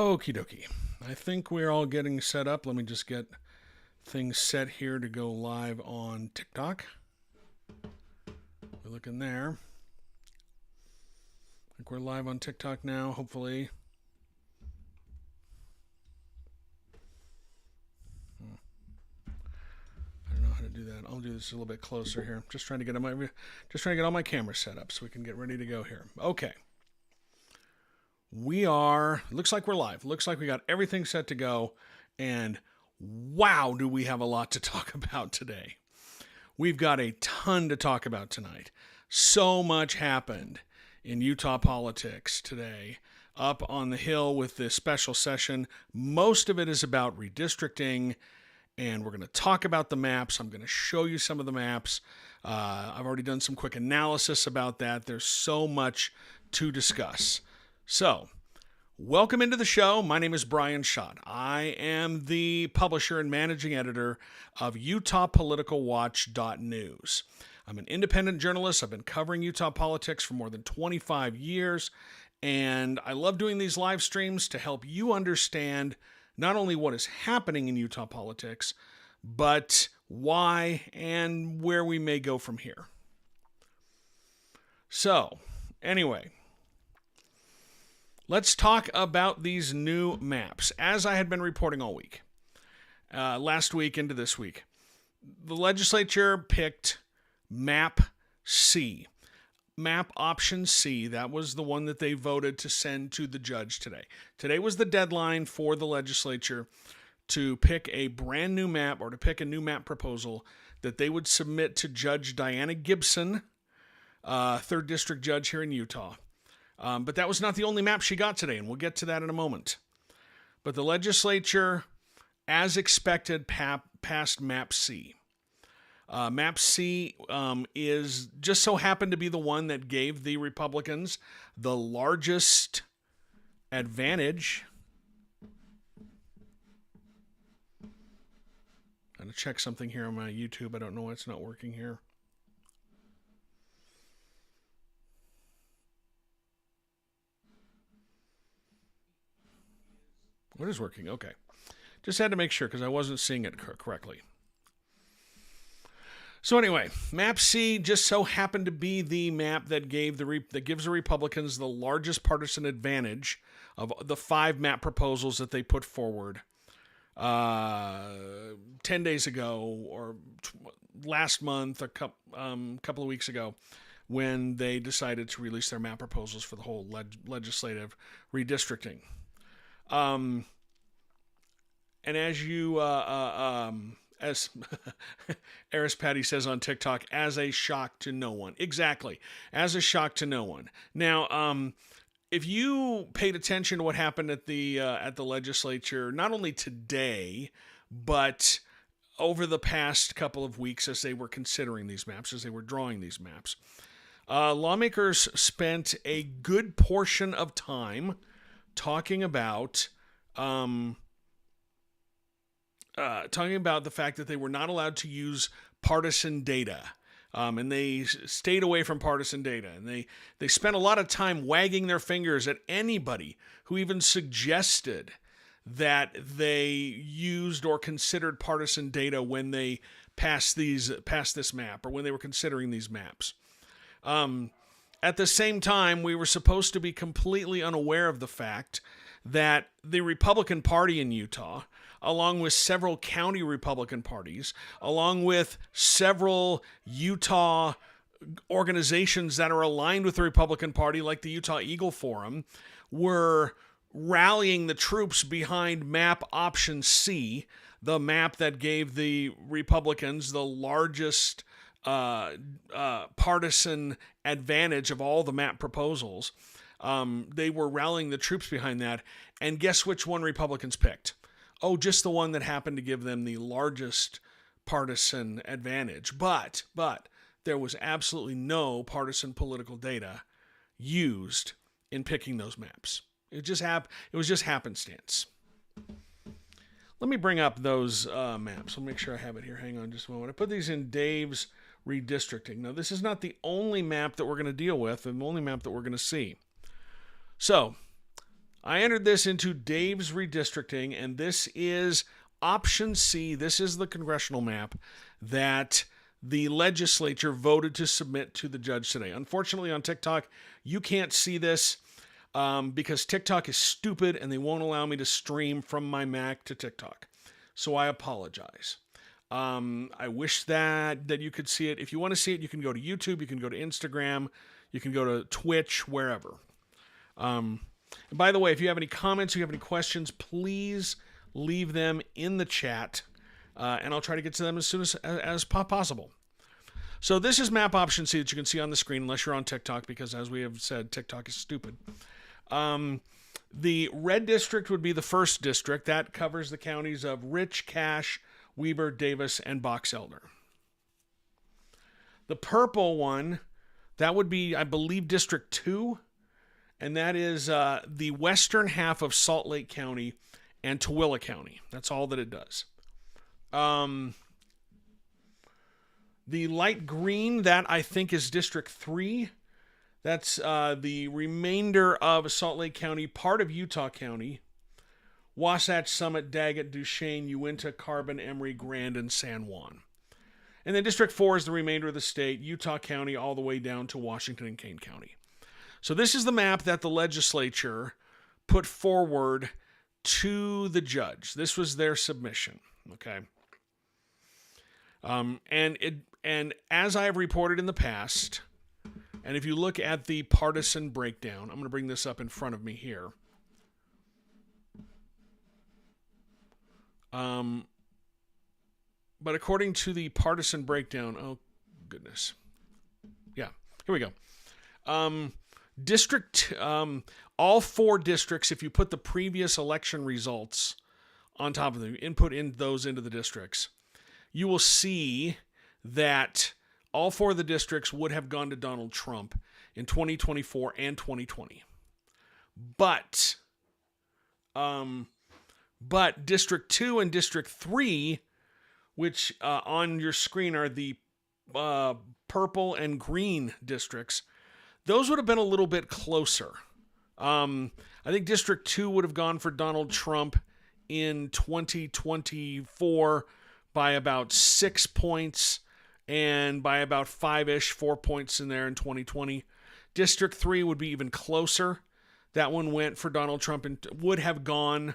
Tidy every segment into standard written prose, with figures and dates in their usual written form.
Okie dokie. I think we're all getting set up. Let me just get things set here to go live on TikTok. We're looking there. I think we're live on TikTok now, hopefully. I don't know how to do that. I'll do this a little bit closer here. Just trying to get all my cameras set up so we can get ready to go here. Okay. Looks like we're live. Looks like we got everything set to go. And wow, do we have a lot to talk about today. We've got a ton to talk about tonight. So much happened in Utah politics today. Up on the Hill with this special session. Most of it is about redistricting. And we're going to talk about the maps. I'm going to show you some of the maps. I've already done some quick analysis about that. There's so much to discuss. So, welcome into the show. My name is Brian Schott. I am the publisher and managing editor of UtahPoliticalWatch.news. I'm an independent journalist. I've been covering Utah politics for more than 25 years, and I love doing these live streams to help you understand not only what is happening in Utah politics, but why and where we may go from here. So, anyway, let's talk about these new maps. As I had been reporting all week, last week into this week, the legislature picked Map C. Map Option C, that was the one that they voted to send to the judge today. Today was the deadline for the legislature to pick a brand new map or to pick a new map proposal that they would submit to Judge Diana Gibson, 3rd District Judge here in Utah. But that was not the only map she got today, and we'll get to that in a moment. But the legislature, as expected, passed Map C. Map C is just so happened to be the one that gave the Republicans the largest advantage. I'm going to check something here on my YouTube. I don't know why it's not working here. What is working? Okay. Just had to make sure because I wasn't seeing it correctly. So anyway, Map C just so happened to be the map that gives the Republicans the largest partisan advantage of the 5 map proposals that they put forward 10 days ago or last month, a couple of weeks ago, when they decided to release their map proposals for the whole legislative redistricting. And as you as Eris Patty says on TikTok, as a shock to no one. Exactly. As a shock to no one. Now, if you paid attention to what happened at the legislature, not only today, but over the past couple of weeks as they were considering these maps, as they were drawing these maps, lawmakers spent a good portion of time talking about the fact that they were not allowed to use partisan data. And they stayed away from partisan data. And they spent a lot of time wagging their fingers at anybody who even suggested that they used or considered partisan data when they passed this map or when they were considering these maps. At the same time, we were supposed to be completely unaware of the fact that the Republican Party in Utah, along with several county Republican parties, along with several Utah organizations that are aligned with the Republican Party, like the Utah Eagle Forum, were rallying the troops behind Map Option C, the map that gave the Republicans the largest partisan advantage of all the map proposals. They were rallying the troops behind that. And guess which one Republicans picked? Oh, just the one that happened to give them the largest partisan advantage. But there was absolutely no partisan political data used in picking those maps. It was just happenstance. Let me bring up those maps. I'll make sure I have it here. Hang on just a moment. I put these in Dave's redistricting. Now, this is not the only map that we're going to deal with and the only map that we're going to see. So, I entered this into Dave's redistricting, and this is option C. This is the congressional map that the legislature voted to submit to the judge today. Unfortunately, on TikTok, you can't see this because TikTok is stupid and they won't allow me to stream from my Mac to TikTok. So I apologize. I wish that you could see it. If you want to see it, you can go to YouTube, you can go to Instagram, you can go to Twitch, wherever. And by the way, if you have any comments, you have any questions, please leave them in the chat, and I'll try to get to them as soon as possible. So this is map option C that you can see on the screen, unless you're on TikTok, because as we have said, TikTok is stupid. The red district would be the first district. That covers the counties of Rich, Cache, Weber, Davis, and Box Elder. The purple one, that would be, I believe, District 2, and that is the western half of Salt Lake County and Tooele County. That's all that it does. The light green, that I think is District 3. That's the remainder of Salt Lake County, part of Utah County, Wasatch, Summit, Daggett, Duchesne, Uinta, Carbon, Emory, Grand, and San Juan. And then District 4 is the remainder of the state, Utah County, all the way down to Washington and Kane County. So this is the map that the legislature put forward to the judge. This was their submission, okay? And as I have reported in the past, and if you look at the partisan breakdown, I'm going to bring this up in front of me here. But according to the partisan breakdown, oh goodness. Yeah, here we go. All four districts, if you put the previous election results on top of them, input in those into the districts, you will see that all four of the districts would have gone to Donald Trump in 2024 and 2020. But District 2 and District 3, which on your screen are the purple and green districts, those would have been a little bit closer. I think District 2 would have gone for Donald Trump in 2024 by about 6 points, and by about 4 points in there in 2020. District 3 would be even closer. That one went for Donald Trump and would have gone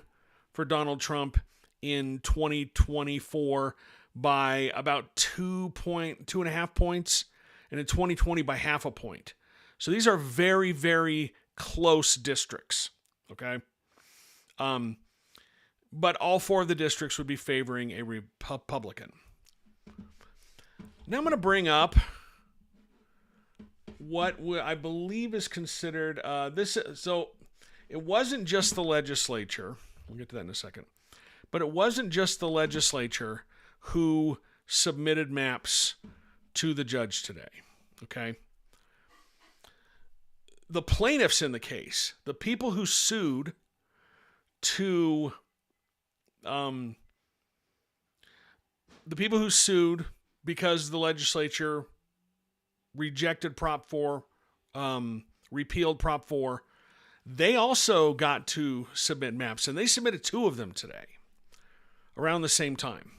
for Donald Trump in 2024 by about 2.5 points, and in 2020 by 0.5 point. So these are very, very close districts, okay? But all four of the districts would be favoring a Republican. Now I'm going to bring up what I believe is considered this. So it wasn't just the legislature. We'll get to that in a second. But it wasn't just the legislature who submitted maps to the judge today. Okay. The plaintiffs in the case, the people who sued because the legislature rejected Prop 4, repealed Prop 4, they also got to submit maps, and they submitted 2 of them today, around the same time.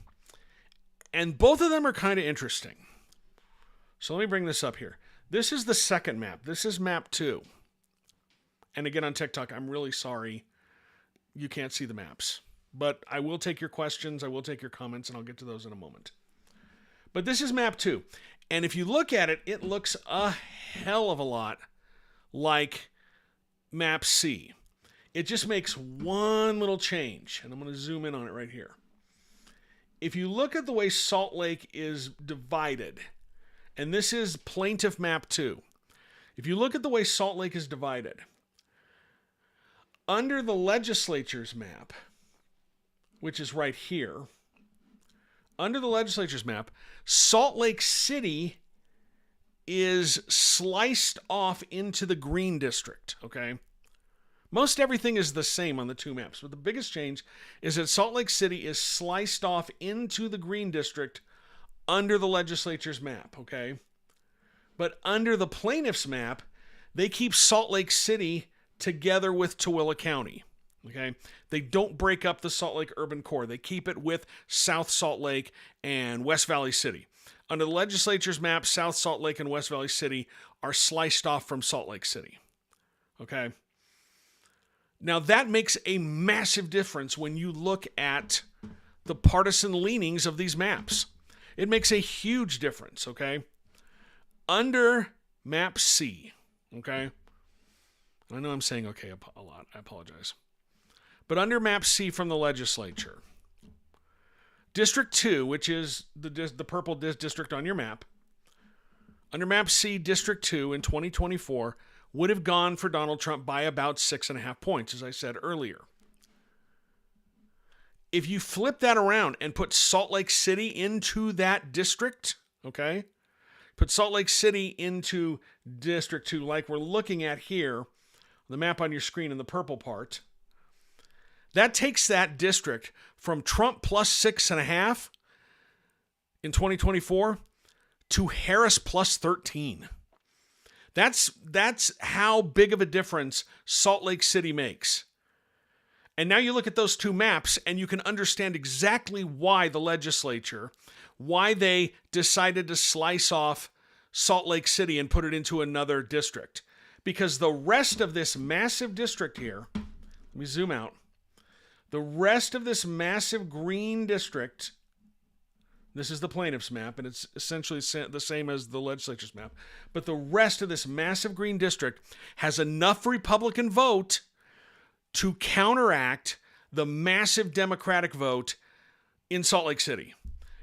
And both of them are kind of interesting. So let me bring this up here. This is the second map. This is map 2. And again, on TikTok, I'm really sorry you can't see the maps. But I will take your questions, I will take your comments, and I'll get to those in a moment. But this is map 2. And if you look at it, it looks a hell of a lot like map C. It just makes one little change. And I'm going to zoom in on it right here. If you look at the way Salt Lake is divided, and this is plaintiff map 2. If you look at the way Salt Lake is divided, under the legislature's map, which is right here, under the legislature's map, Salt Lake City is sliced off into the green district, okay? Most everything is the same on the 2 maps, but the biggest change is that Salt Lake City is sliced off into the green district under the legislature's map, okay? But under the plaintiff's map, they keep Salt Lake City together with Tooele County. Okay, they don't break up the Salt Lake urban core. They keep it with South Salt Lake and West Valley City. Under the legislature's map, South Salt Lake and West Valley City are sliced off from Salt Lake City. Okay. Now that makes a massive difference when you look at the partisan leanings of these maps. It makes a huge difference, okay? Under map C, okay? I know I'm saying okay a lot. I apologize. But under map C from the legislature, District 2, which is the purple district on your map, under map C, District 2 in 2024 would have gone for Donald Trump by about 6.5 points, as I said earlier. If you flip that around and put Salt Lake City into that district, okay? Put Salt Lake City into District 2 like we're looking at here, the map on your screen in the purple part. That takes that district from Trump plus 6.5 in 2024 to Harris plus 13. That's how big of a difference Salt Lake City makes. And now you look at those two maps and you can understand exactly why the legislature, why they decided to slice off Salt Lake City and put it into another district. Because the rest of this massive district here, let me zoom out, the rest of this massive green district, this is the plaintiff's map, and it's essentially the same as the legislature's map, but the rest of this massive green district has enough Republican vote to counteract the massive Democratic vote in Salt Lake City.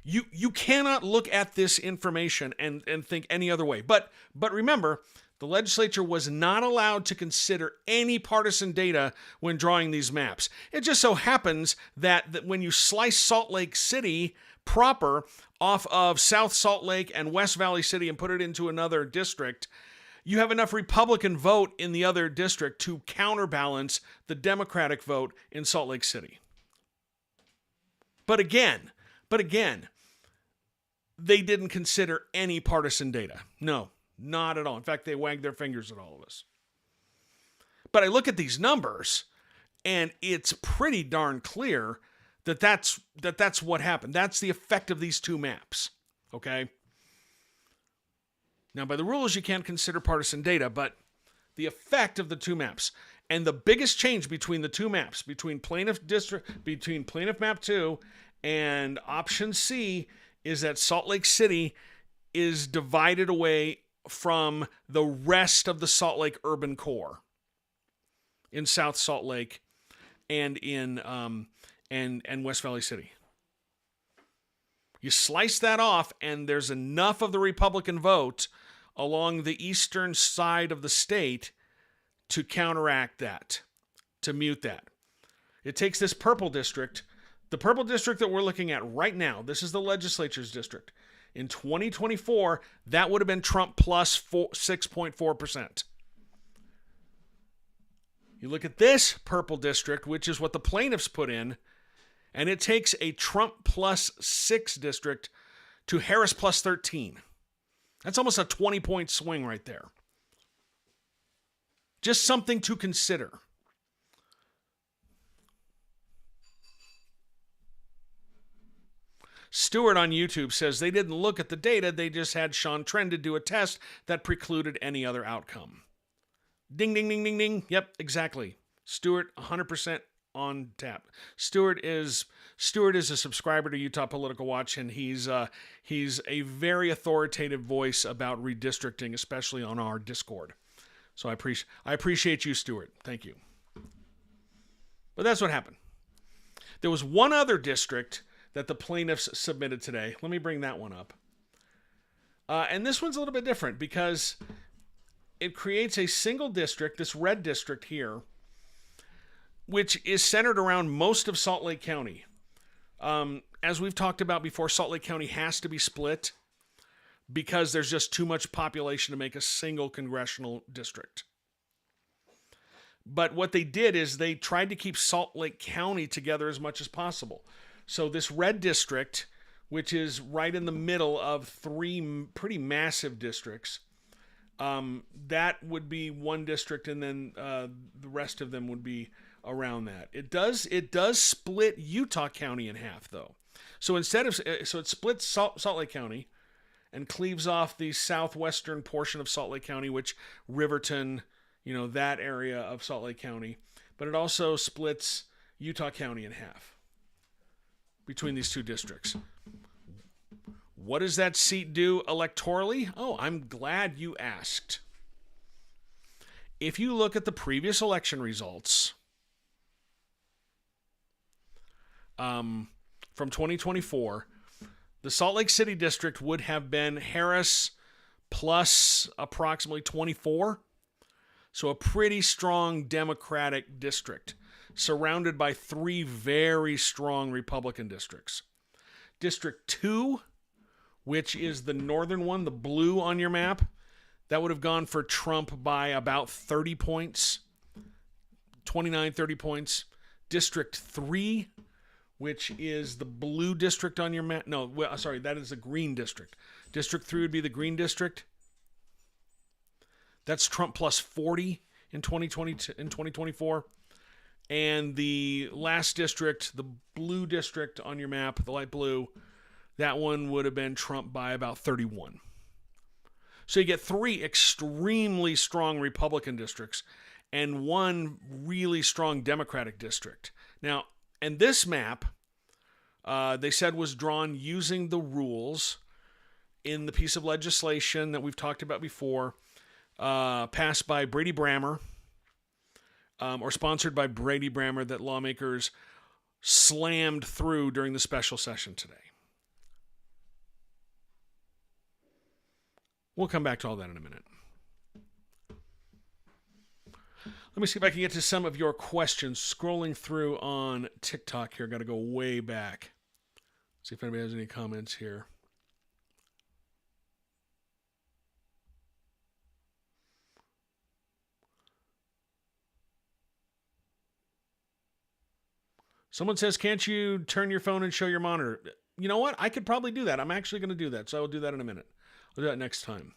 You cannot look at this information and think any other way. But remember, the legislature was not allowed to consider any partisan data when drawing these maps. It just so happens that when you slice Salt Lake City proper off of South Salt Lake and West Valley City and put it into another district, you have enough Republican vote in the other district to counterbalance the Democratic vote in Salt Lake City. But again, they didn't consider any partisan data. No, not at all. In fact, they wagged their fingers at all of us. But I look at these numbers, and it's pretty darn clear that that's what happened. That's the effect of these two maps, okay? Now, by the rules, you can't consider partisan data, but the effect of the two maps and the biggest change between the two maps, between plaintiff map 2 and option C, is that Salt Lake City is divided away from the rest of the Salt Lake urban core in South Salt Lake and in and West Valley City. You slice that off, and there's enough of the Republican vote along the eastern side of the state to counteract that, to mute that. It takes this purple district, the purple district that we're looking at right now, this is the legislature's district. In 2024, that would have been Trump plus 6.4%. You look at this purple district, which is what the plaintiffs put in, and it takes a Trump plus 6 district to Harris plus 13. That's almost a 20-point swing right there. Just something to consider. Stewart on YouTube says they didn't look at the data, they just had Sean Trended do a test that precluded any other outcome. Ding, ding, ding, ding, ding. Yep, exactly. Stewart, 100% on tap. Stewart is a subscriber to Utah Political Watch, and he's a very authoritative voice about redistricting, especially on our Discord. So I appreciate you, Stewart. Thank you. But that's what happened. There was one other district that the plaintiffs submitted today. Let me bring that one up. And this one's a little bit different because it creates a single district, this red district here, which is centered around most of Salt Lake County. As we've talked about before, Salt Lake County has to be split because there's just too much population to make a single congressional district. But what they did is they tried to keep Salt Lake County together as much as possible. So this red district, which is right in the middle of 3 pretty massive districts, That would be one district, and then the rest of them would be around that. It does split Utah County in half, though. So it splits Salt Lake County and cleaves off the southwestern portion of Salt Lake County, which Riverton, that area of Salt Lake County. But it also splits Utah County in half between these two districts. What does that seat do electorally? Oh, I'm glad you asked. If you look at the previous election results from 2024, the Salt Lake City district would have been Harris plus approximately 24. So a pretty strong Democratic district, surrounded by 3 very strong Republican districts. District 2, which is the northern one, the blue on your map, that would have gone for Trump by about 30 points, 29, 30 points. District 3, which is the blue district on your map. No, sorry, that is the green district. District 3 would be the green district. That's Trump plus 40 in 2024. And the last district, the blue district on your map, the light blue, that one would have been Trump by about 31. So you get 3 extremely strong Republican districts and 1 really strong Democratic district. Now, and this map, they said was drawn using the rules in the piece of legislation that we've talked about before, passed by Brady Brammer, or sponsored by Brady Brammer, that lawmakers slammed through during the special session today. We'll come back to all that in a minute. Let me see if I can get to some of your questions. Scrolling through on TikTok here. Got to go way back. See if anybody has any comments here. Someone says, can't you turn your phone and show your monitor? You know what? I could probably do that. I'm actually going to do that, so I will do that in a minute. I'll do that next time.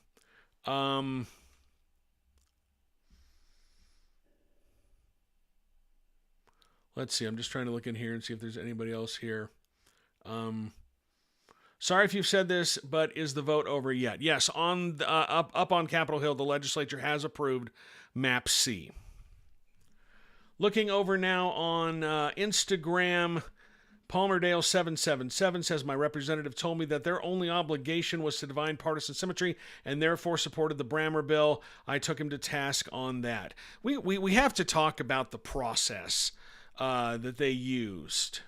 Let's see. I'm just trying to look in here and see if there's anybody else here. Sorry if you've said this, but is the vote over yet? Yes, on the, up on Capitol Hill, the legislature has approved Map C. Looking over now on Instagram, Palmerdale777 says, my representative told me that their only obligation was to divine partisan symmetry and therefore supported the Brammer bill. I took him to task on that. We have to talk about the process that they used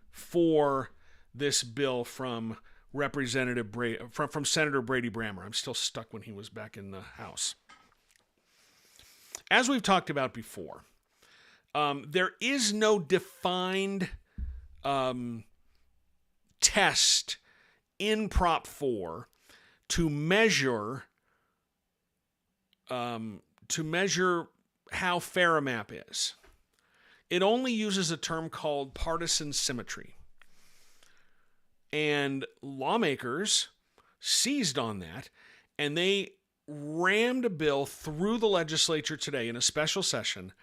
for this bill from from Senator Brady Brammer. I'm still stuck when he was back in the House. As we've talked about before, there is no defined test in Prop 4 to measure how fair a map is. It only uses a term called partisan symmetry. And lawmakers seized on that, and they rammed a bill through the legislature today in a special session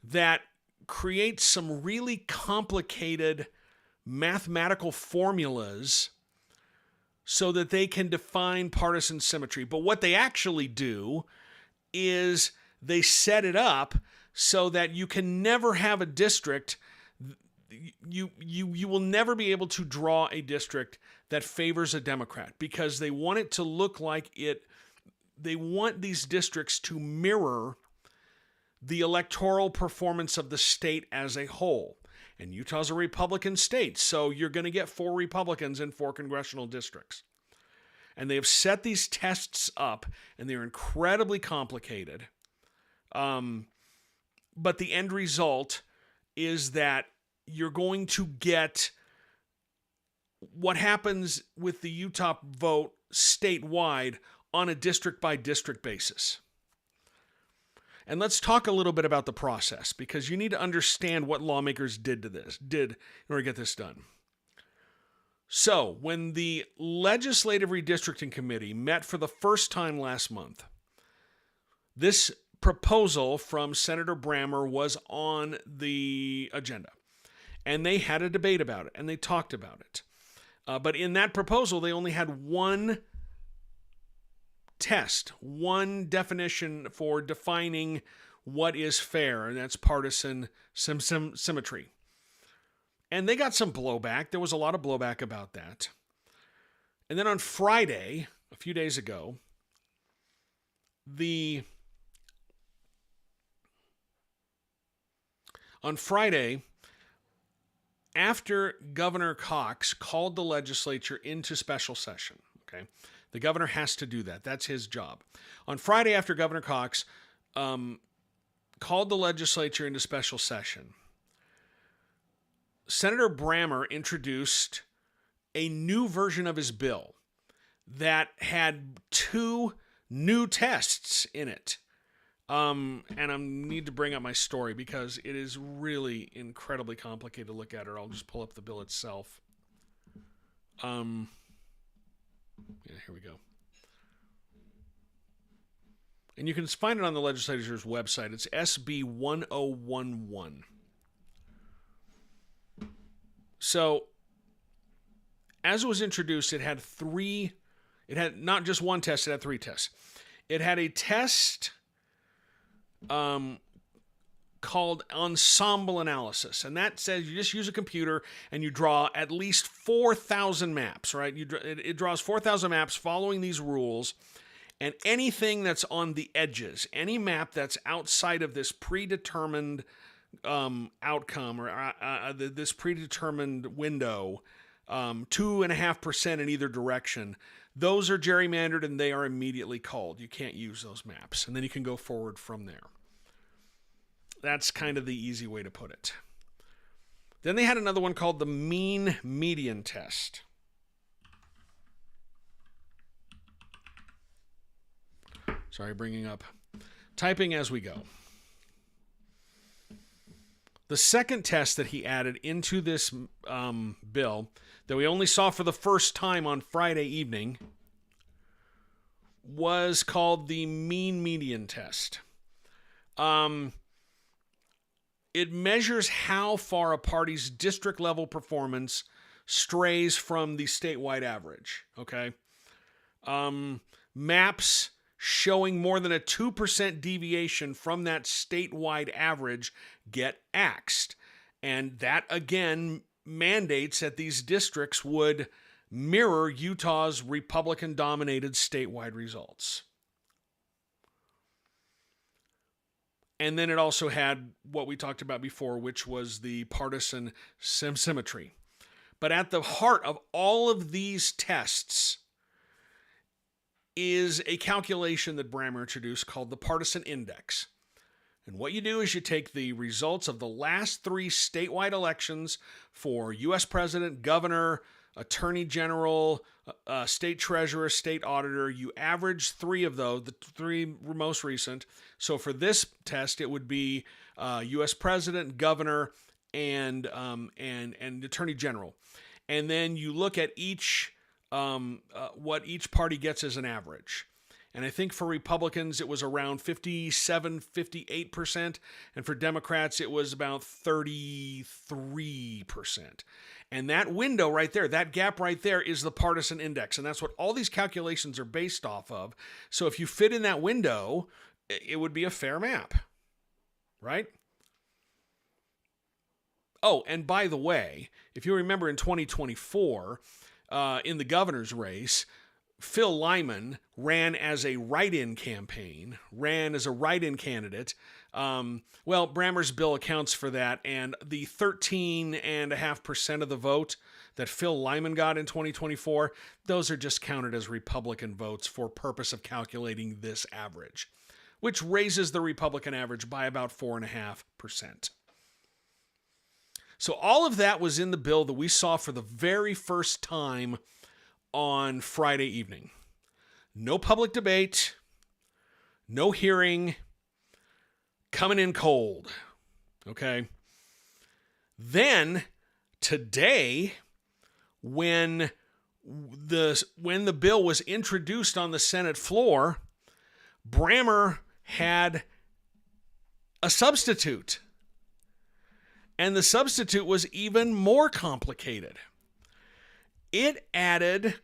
that creates some really complicated mathematical formulas so that they can define partisan symmetry. But what they actually do is they set it up so that you can never have a district. You will never be able to draw a district that favors a Democrat, because they want it to look like it. They want these districts to mirror the electoral performance of the state as a whole. And Utah's a Republican state, so you're going to get 4 Republicans in 4 congressional districts. And they have set these tests up, and they're incredibly complicated. But the end result is that you're going to get what happens with the Utah vote statewide on a district-by-district basis. And let's talk a little bit about the process, because you need to understand what lawmakers did in order to get this done. So, when the Legislative Redistricting Committee met for the first time last month, this proposal from Senator Brammer was on the agenda. And they had a debate about it, and they talked about it. But in that proposal, they only had one test, one definition for defining what is fair, and that's partisan symmetry. And they got some blowback. There was a lot of blowback about that. And then on Friday, a few days ago, after Governor Cox called the legislature into special session, okay? The governor has to do that. That's his job. On Friday, after Governor Cox called the legislature into special session, Senator Brammer introduced a new version of his bill that had 2 new tests in it. And I need to bring up my story because it is really incredibly complicated to look at, or I'll just pull up the bill itself. Yeah, here we go. And you can find it on the legislature's website. It's SB 1011. So, as it was introduced, it had not just one test, it had 3 tests. It had a test called ensemble analysis, and that says you just use a computer and you draw at least 4,000 maps, right? It draws 4,000 maps following these rules, and anything that's on the edges, any map that's outside of this predetermined outcome or this predetermined window, 2.5% in either direction, those are gerrymandered and they are immediately called. You can't use those maps, and then you can go forward from there. That's kind of the easy way to put it. Then they had another one called the mean median test. Sorry, typing as we go. The second test that he added into this bill that we only saw for the first time on Friday evening was called the mean median test. It measures how far a party's district level performance strays from the statewide average. Okay. Maps showing more than a 2% deviation from that statewide average get axed. And that, again, mandates that these districts would mirror Utah's Republican-dominated statewide results. And then it also had what we talked about before, which was the partisan symmetry. But at the heart of all of these tests is a calculation that Brammer introduced called the partisan index. And what you do is you take the results of the last 3 statewide elections for U.S. President, Governor, Attorney General, State Treasurer, State Auditor. You average 3 of those, the 3 most recent. So for this test, it would be U.S. President, Governor, and Attorney General. And then you look at what each party gets as an average. And I think for Republicans, it was around 57, 58%. And for Democrats, it was about 33%. And that window right there, that gap right there is the partisan index. And that's what all these calculations are based off of. So if you fit in that window, it would be a fair map, right? Oh, and by the way, if you remember in 2024, in the governor's race, Phil Lyman ran as a write-in candidate. Brammer's bill accounts for that, and the 13.5% of the vote that Phil Lyman got in 2024, those are just counted as Republican votes for purpose of calculating this average, which raises the Republican average by about 4.5%. So all of that was in the bill that we saw for the very first time on Friday evening. No public debate, no hearing, coming in cold. Okay? Then, today, when the bill was introduced on the Senate floor, Brammer had a substitute. And the substitute was even more complicated. It added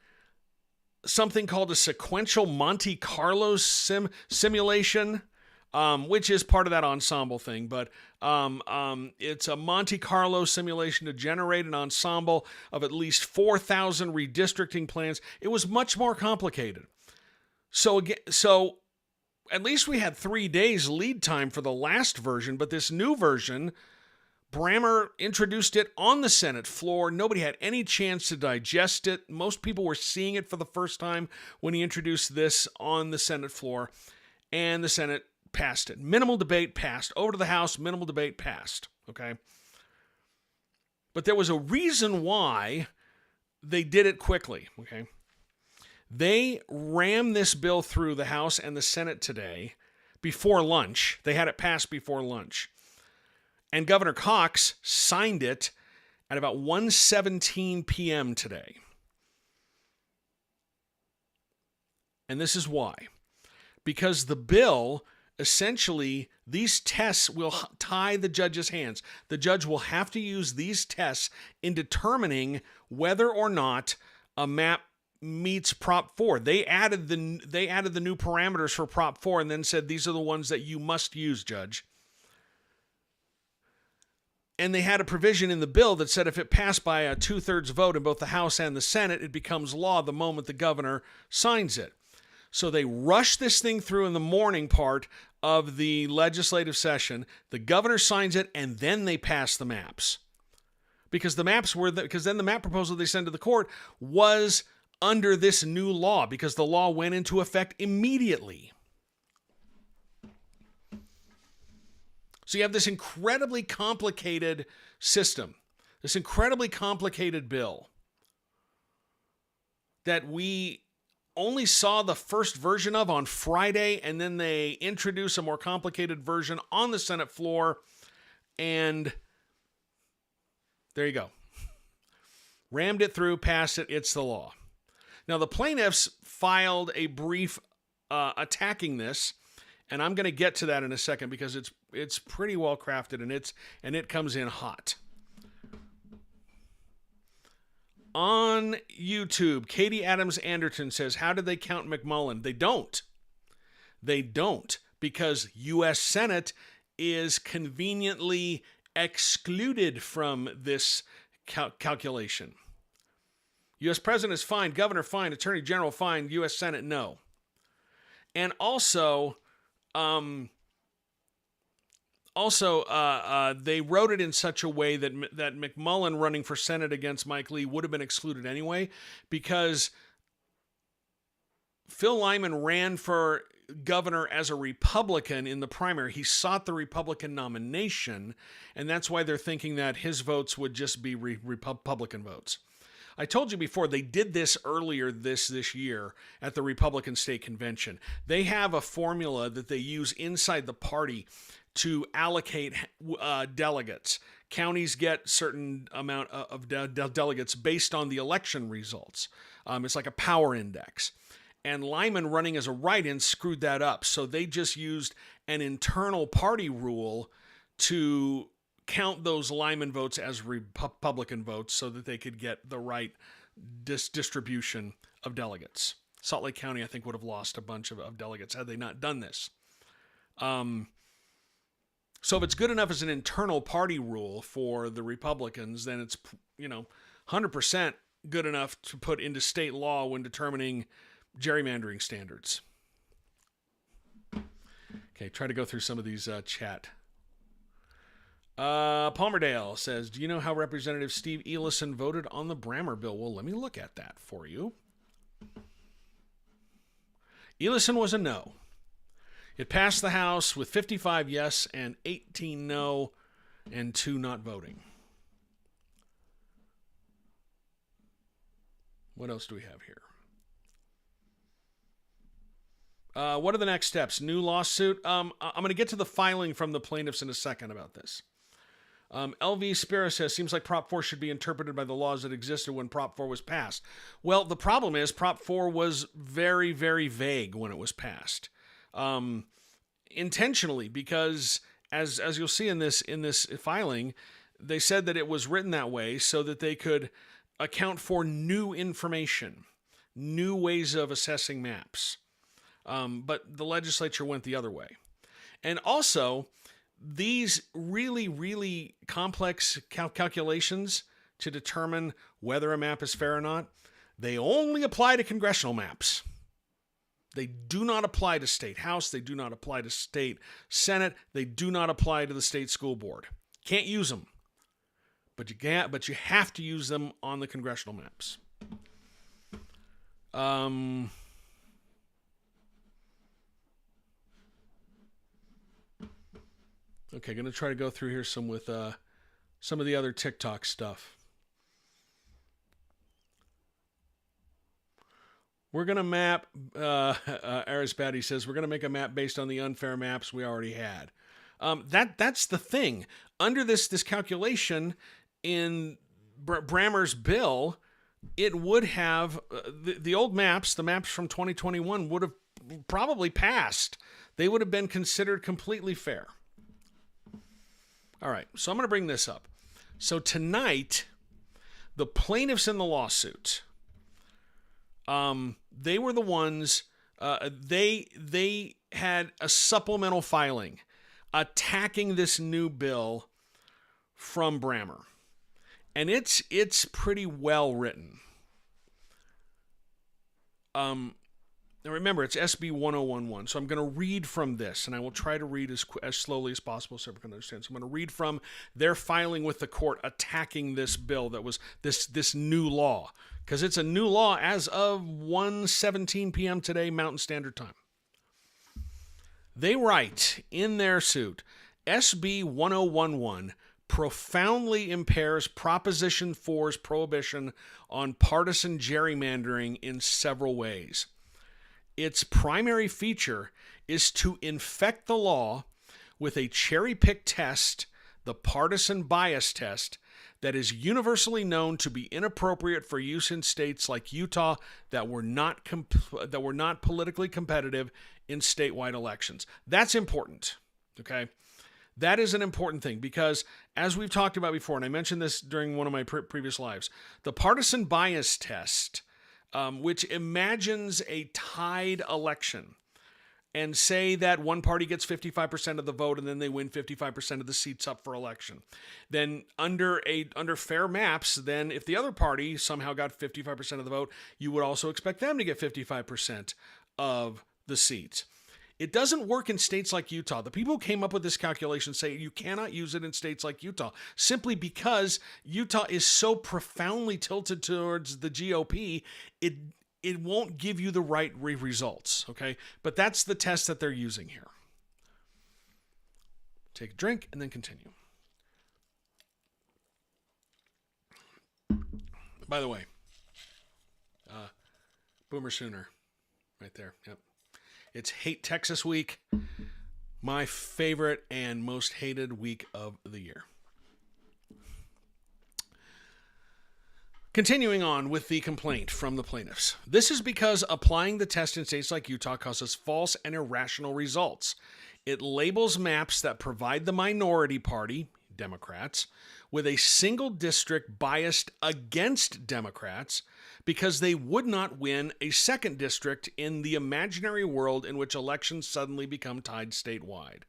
something called a sequential Monte Carlo simulation, which is part of that ensemble thing. But it's a Monte Carlo simulation to generate an ensemble of at least 4,000 redistricting plans. It was much more complicated. So at least we had 3 days lead time for the last version, but this new version, Brammer introduced it on the Senate floor. Nobody had any chance to digest it. Most people were seeing it for the first time when he introduced this on the Senate floor, and the Senate passed it. Minimal debate, passed. Over to the House, minimal debate, passed. Okay? But there was a reason why they did it quickly. Okay? They rammed this bill through the House and the Senate today before lunch. They had it passed before lunch. And Governor Cox signed it at about 1:17 p.m. today. And this is why. Because the bill, essentially, these tests will tie the judge's hands. The judge will have to use these tests in determining whether or not a map meets Prop 4. They added the new parameters for Prop 4 and then said, these are the ones that you must use, Judge. And they had a provision in the bill that said if it passed by a 2/3 vote in both the House and the Senate, it becomes law the moment the governor signs it. So they rushed this thing through in the morning part of the legislative session. The governor signs it, and then they pass the maps. Because then the map proposal they sent to the court was under this new law, because the law went into effect immediately. So you have this incredibly complicated system, this incredibly complicated bill that we only saw the first version of on Friday, and then they introduce a more complicated version on the Senate floor, and there you go. Rammed it through, passed it, it's the law. Now, the plaintiffs filed a brief attacking this, and I'm going to get to that in a second because it's pretty well crafted and it comes in hot. On YouTube, Katie Adams Anderton says, how did they count McMullin? They don't. They don't, because U.S. Senate is conveniently excluded from this calculation. U.S. President is fine, Governor fine, Attorney General fine, U.S. Senate no. And also, they wrote it in such a way that McMullin running for Senate against Mike Lee would have been excluded anyway, because Phil Lyman ran for governor as a Republican in the primary. He sought the Republican nomination, and that's why they're thinking that his votes would just be Republican votes. I told you before, they did this earlier this year at the Republican State Convention. They have a formula that they use inside the party to allocate delegates. Counties get certain amount of delegates based on the election results. It's like a power index. And Lyman running as a write-in screwed that up. So they just used an internal party rule to count those Lyman votes as Republican votes so that they could get the right distribution of delegates. Salt Lake County, I think, would have lost a bunch of delegates had they not done this. So if it's good enough as an internal party rule for the Republicans, then it's 100% good enough to put into state law when determining gerrymandering standards. Okay, try to go through some of these chat. Palmerdale says, do you know how Representative Steve Ellison voted on the Brammer bill? Well, let me look at that for you. Ellison was a no. It passed the House with 55 yes and 18 no and 2 not voting. What else do we have here? What are the next steps? New lawsuit? I'm going to get to the filing from the plaintiffs in a second about this. LV Spira says, seems like Prop 4 should be interpreted by the laws that existed when Prop 4 was passed. Well, the problem is Prop 4 was very, very vague when it was passed. intentionally, because as you'll see in this filing, they said that it was written that way so that they could account for new information, new ways of assessing maps. But the legislature went the other way. And also, these really, really complex calculations to determine whether a map is fair or not, they only apply to congressional maps. They do not apply to state house. They do not apply to state senate. They do not apply to the state school board. Can't use them. But you have to use them on the congressional maps. Okay, going to try to go through here some with some of the other TikTok stuff. We're going to map, Arisbati says, we're going to make a map based on the unfair maps we already had. That's the thing. Under this calculation in Brammer's bill, it would have, the old maps, the maps from 2021 would have probably passed. They would have been considered completely fair. All right, so I'm going to bring this up. So tonight, the plaintiffs in the lawsuit, they were the ones, they had a supplemental filing attacking this new bill from Brammer. And it's pretty well written. Now remember, it's SB 1011, so I'm going to read from this, and I will try to read as slowly as possible so everyone can understand. So I'm going to read from their filing with the court attacking this bill that was this new law, because it's a new law as of 1:17 p.m. today, Mountain Standard Time. They write in their suit, SB 1011 profoundly impairs Proposition 4's prohibition on partisan gerrymandering in several ways. Its primary feature is to infect the law with a cherry-picked test, the partisan bias test, that is universally known to be inappropriate for use in states like Utah that were not politically competitive in statewide elections. That's important, okay? That is an important thing because, as we've talked about before, and I mentioned this during one of my previous lives, the partisan bias test, which imagines a tied election, and say that one party gets 55% of the vote and then they win 55% of the seats up for election. Then under fair maps, then if the other party somehow got 55% of the vote, you would also expect them to get 55% of the seats. It doesn't work in states like Utah. The people who came up with this calculation say you cannot use it in states like Utah simply because Utah is so profoundly tilted towards the GOP, it won't give you the right results, okay? But that's the test that they're using here. Take a drink and then continue. By the way, Boomer Sooner, right there, yep. It's Hate Texas Week, my favorite and most hated week of the year. Continuing on with the complaint from the plaintiffs. This is because applying the test in states like Utah causes false and irrational results. It labels maps that provide the minority party, Democrats, with a single district biased against Democrats because they would not win a second district in the imaginary world in which elections suddenly become tied statewide.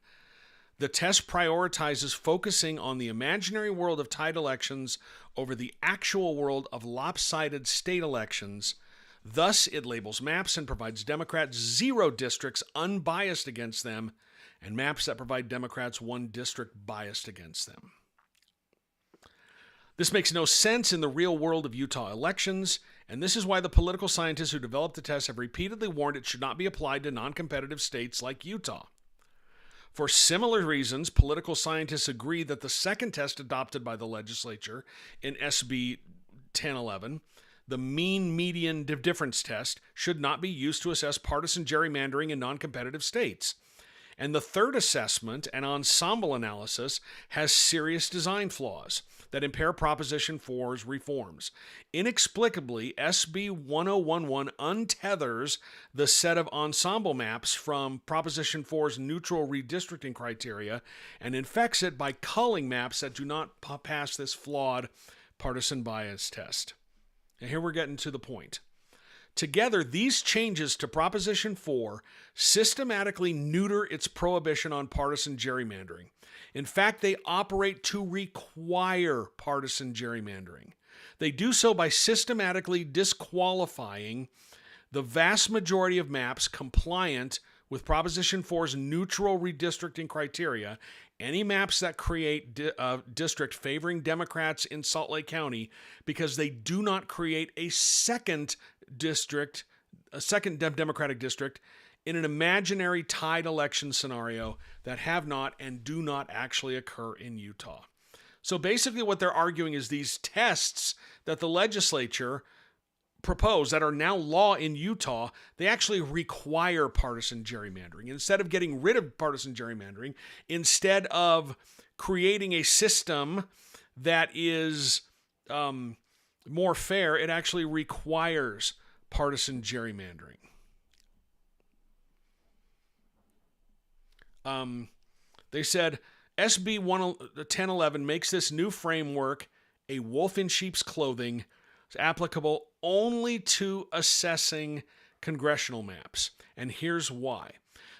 The test prioritizes focusing on the imaginary world of tied elections over the actual world of lopsided state elections. Thus, it labels maps and provides Democrats 0 districts unbiased against them, and maps that provide Democrats 1 district biased against them. This makes no sense in the real world of Utah elections, and this is why the political scientists who developed the test have repeatedly warned it should not be applied to non-competitive states like Utah. For similar reasons, political scientists agree that the second test adopted by the legislature in SB 1011, the mean median difference test, should not be used to assess partisan gerrymandering in non-competitive states. And the third assessment, an ensemble analysis, has serious design flaws. that impair Proposition 4's reforms. Inexplicably, SB 1011 untethers the set of ensemble maps from Proposition 4's neutral redistricting criteria and infects it by culling maps that do not pass this flawed partisan bias test. And here we're getting to the point. Together, these changes to Proposition 4 systematically neuter its prohibition on partisan gerrymandering. In fact, they operate to require partisan gerrymandering. They do so by systematically disqualifying the vast majority of maps compliant with Proposition 4's neutral redistricting criteria. Any maps that create a district favoring Democrats in Salt Lake County because they do not create a second Democratic district in an imaginary tied election scenario that have not and do not actually occur in Utah. So basically what they're arguing is these tests that the legislature proposed that are now law in Utah, they actually require partisan gerrymandering. Instead of getting rid of partisan gerrymandering, instead of creating a system that is more fair, it actually requires partisan gerrymandering. They said SB 1011 makes this new framework a wolf in sheep's clothing. It's applicable only to assessing congressional maps. And here's why.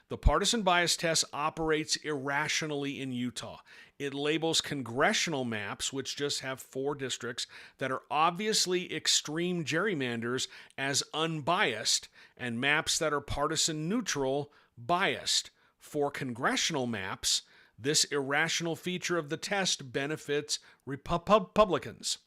The partisan bias test operates irrationally in Utah. It labels congressional maps, which just have 4 districts that are obviously extreme gerrymanders, as unbiased, and maps that are partisan neutral biased. For congressional maps, this irrational feature of the test benefits Republicans.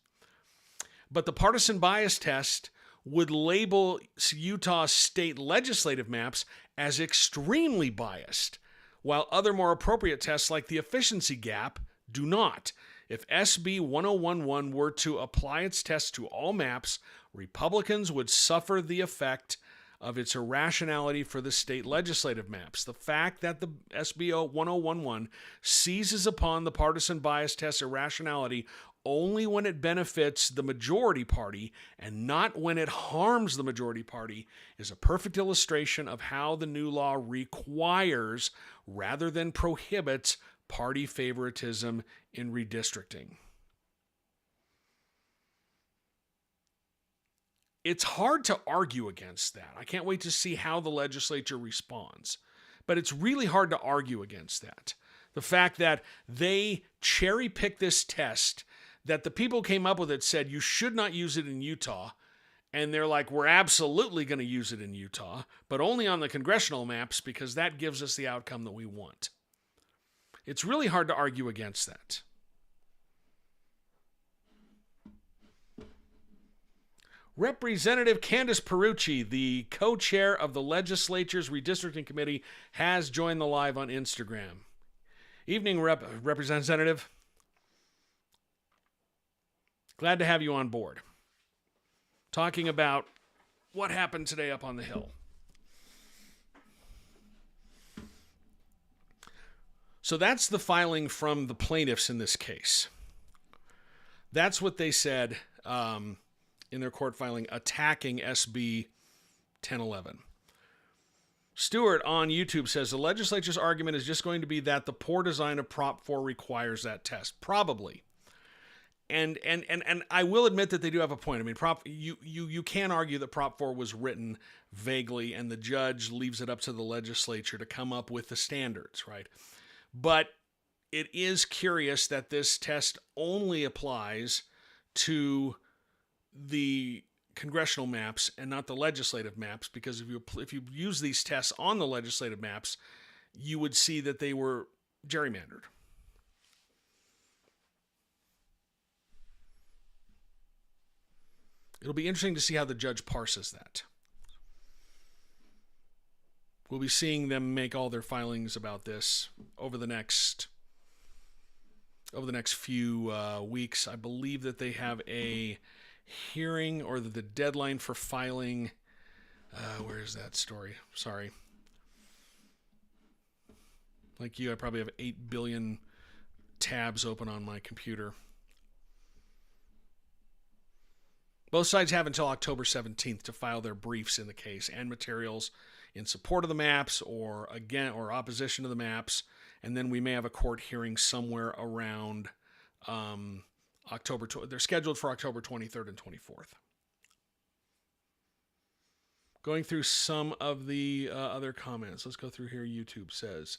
But the partisan bias test would label Utah state legislative maps as extremely biased, while other more appropriate tests like the efficiency gap do not. If SB 1011 were to apply its test to all maps, Republicans would suffer the effect of its irrationality for the state legislative maps. The fact that the SB 1011 seizes upon the partisan bias test irrationality only when it benefits the majority party and not when it harms the majority party is a perfect illustration of how the new law requires rather than prohibits party favoritism in redistricting. It's hard to argue against that. I can't wait to see how the legislature responds. But it's really hard to argue against that. The fact that they cherry-picked this test, that the people came up with it said you should not use it in Utah, and they're like, we're absolutely going to use it in Utah, but only on the congressional maps because that gives us the outcome that we want. It's really hard to argue against that. Representative Candice Perucci, the co-chair of the legislature's redistricting committee, has joined the live on Instagram. Evening, Representative. Glad to have you on board. Talking about what happened today up on the Hill. So that's the filing from the plaintiffs in this case. That's what they said in their court filing attacking SB 1011. Stewart on YouTube says the legislature's argument is just going to be that the poor design of Prop 4 requires that test. Probably. And I will admit that they do have a point. I mean, you can argue that Prop 4 was written vaguely and the judge leaves it up to the legislature to come up with the standards, right? But it is curious that this test only applies to the congressional maps and not the legislative maps, because if you use these tests on the legislative maps, you would see that they were gerrymandered. It'll be interesting to see how the judge parses that. We'll be seeing them make all their filings about this over the next few weeks. I believe that they have a hearing, or the deadline for filing. Where is that story? Sorry. Like you, I probably have 8 billion tabs open on my computer. Both sides have until October 17th to file their briefs in the case and materials in support of the maps or opposition to the maps, and then we may have a court hearing somewhere around October. They're scheduled for October 23rd and 24th. Going through some of the other comments. Let's go through here. YouTube says,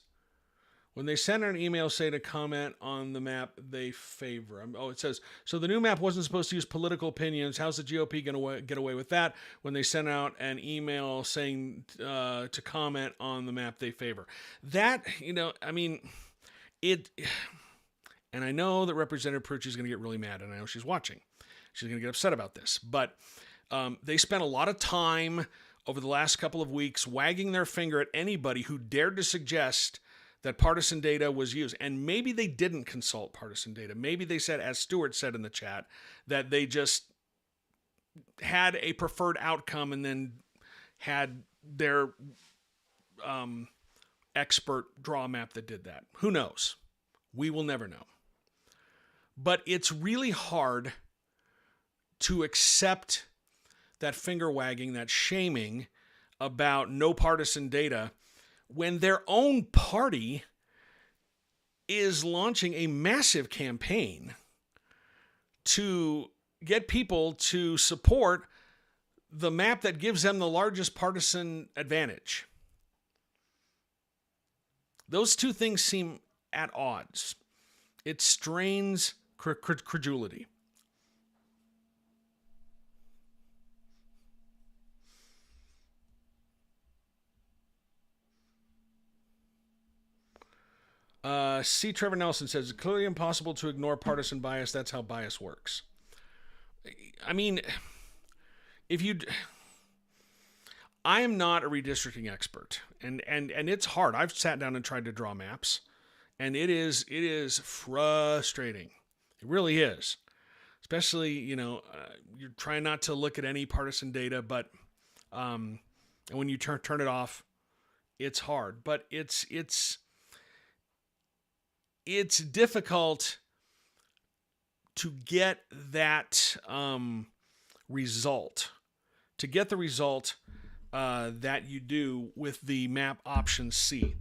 when they send an email, say to comment on the map they favor. It says, so the new map wasn't supposed to use political opinions. How's the GOP going to get away with that when they send out an email saying to comment on the map they favor? That, and I know that Representative Pruitt is going to get really mad, and I know she's watching. She's going to get upset about this. But they spent a lot of time over the last couple of weeks wagging their finger at anybody who dared to suggest that partisan data was used. And maybe they didn't consult partisan data. Maybe they said, as Stuart said in the chat, that they just had a preferred outcome and then had their expert draw a map that did that. Who knows? We will never know. But it's really hard to accept that finger wagging, that shaming about no partisan data when their own party is launching a massive campaign to get people to support the map that gives them the largest partisan advantage. Those two things seem at odds. It strains credulity. C. Trevor Nelson says, it's clearly impossible to ignore partisan bias. That's how bias works. I mean, I am not a redistricting expert, and it's hard. I've sat down and tried to draw maps, and it is frustrating. It really is. Especially, you're trying not to look at any partisan data, but and when you turn it off, it's hard. But it's difficult to get that result. To get the result that you do with the map option C.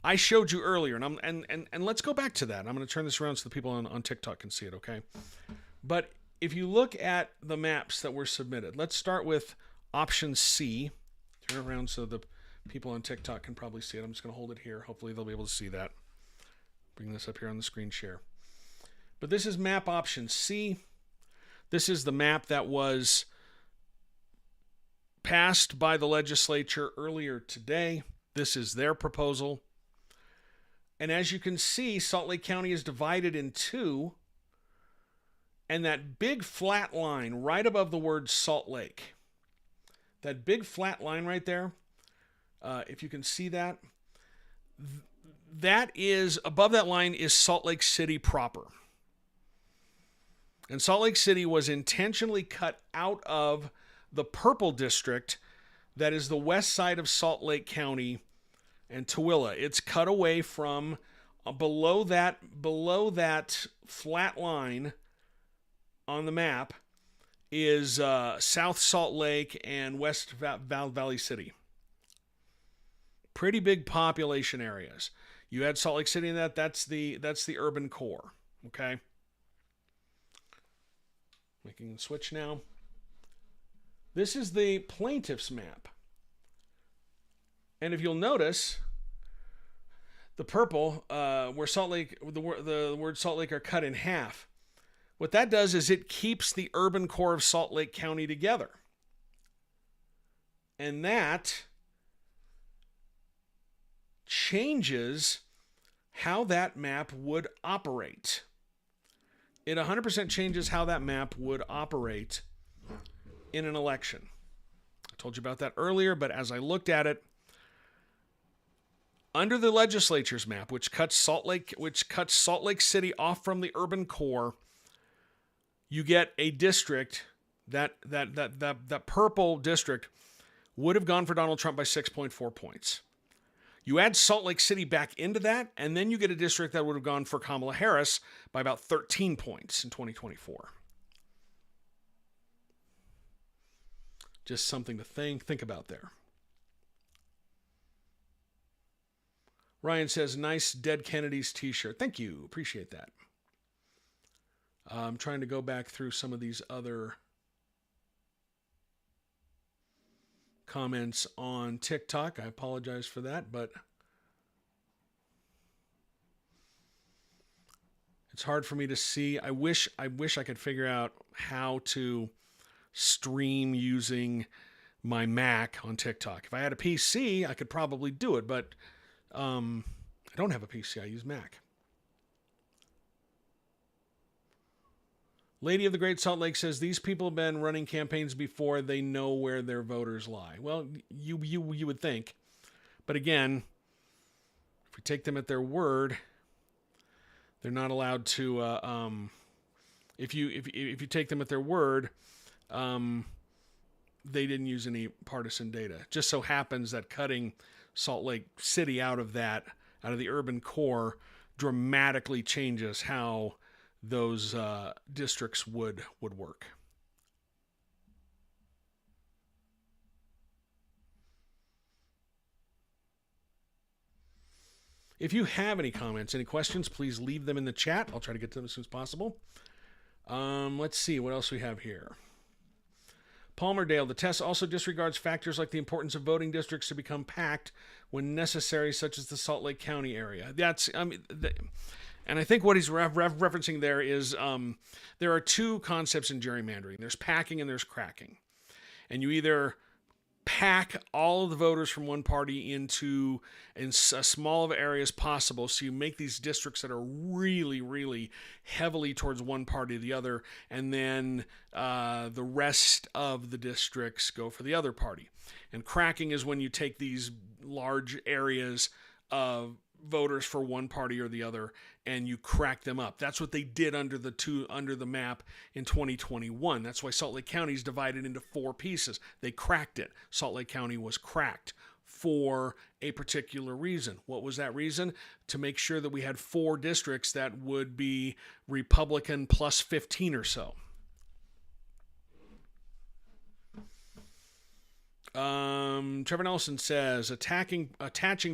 I showed you earlier, and let's go back to that. I'm going to turn this around so the people on TikTok can see it, okay? But if you look at the maps that were submitted, let's start with option C. Turn it around so the people on TikTok can probably see it. I'm just going to hold it here. Hopefully they'll be able to see that. Bring this up here on the screen share. But this is map option C. This is the map that was passed by the legislature earlier today. This is their proposal. And as you can see, Salt Lake County is divided in two. And that big flat line right above the word Salt Lake, that big flat line right there, if you can see that, that is, above that line is Salt Lake City proper. And Salt Lake City was intentionally cut out of the purple district that is the west side of Salt Lake County and Tooele. It's cut away from below that flat line on the map is South Salt Lake and West Valley City. Pretty big population areas. You had Salt Lake City in that. That's the urban core. Okay. Making the switch now. This is the plaintiff's map. And if you'll notice, the purple, where Salt Lake, the word Salt Lake are cut in half. What that does is it keeps the urban core of Salt Lake County together. And that changes how that map would operate. It 100% changes how that map would operate in an election. I told you about that earlier, but as I looked at it, under the legislature's map, which cuts Salt Lake City off from the urban core, you get a district that purple district would have gone for Donald Trump by 6.4 points. You add Salt Lake City back into that, and then you get a district that would have gone for Kamala Harris by about 13 points in 2024. Just something to think about there. Ryan says, nice Dead Kennedys t-shirt. Thank you. Appreciate that. I'm trying to go back through some of these other comments on TikTok. I apologize for that, but it's hard for me to see. I wish I could figure out how to stream using my Mac on TikTok. If I had a PC, I could probably do it, but I don't have a PC. I use Mac. Lady of the Great Salt Lake says, these people have been running campaigns before. They know where their voters lie. Well, you would think. But again, if we take them at their word, they're not allowed to, if you take them at their word, they didn't use any partisan data. Just so happens that cutting Salt Lake City out of the urban core dramatically changes how those districts would work. If you have any comments, any questions, please leave them in the chat. I'll try to get to them as soon as possible. Let's see what else we have here. Palmerdale, the test also disregards factors like the importance of voting districts to become packed when necessary, such as the Salt Lake County area. And I think what he's referencing there is there are two concepts in gerrymandering. There's packing and there's cracking. And you either pack all of the voters from one party into as small of an area as possible, so you make these districts that are really, really heavily towards one party or the other, and then the rest of the districts go for the other party. And cracking is when you take these large areas of voters for one party or the other and you crack them up. That's what they did under the map in 2021. That's why Salt Lake County is divided into 4 pieces. They cracked it. Salt Lake County was cracked for a particular reason. What was that reason? To make sure that we had 4 districts that would be Republican plus 15 or so. Trevor Nelson says attaching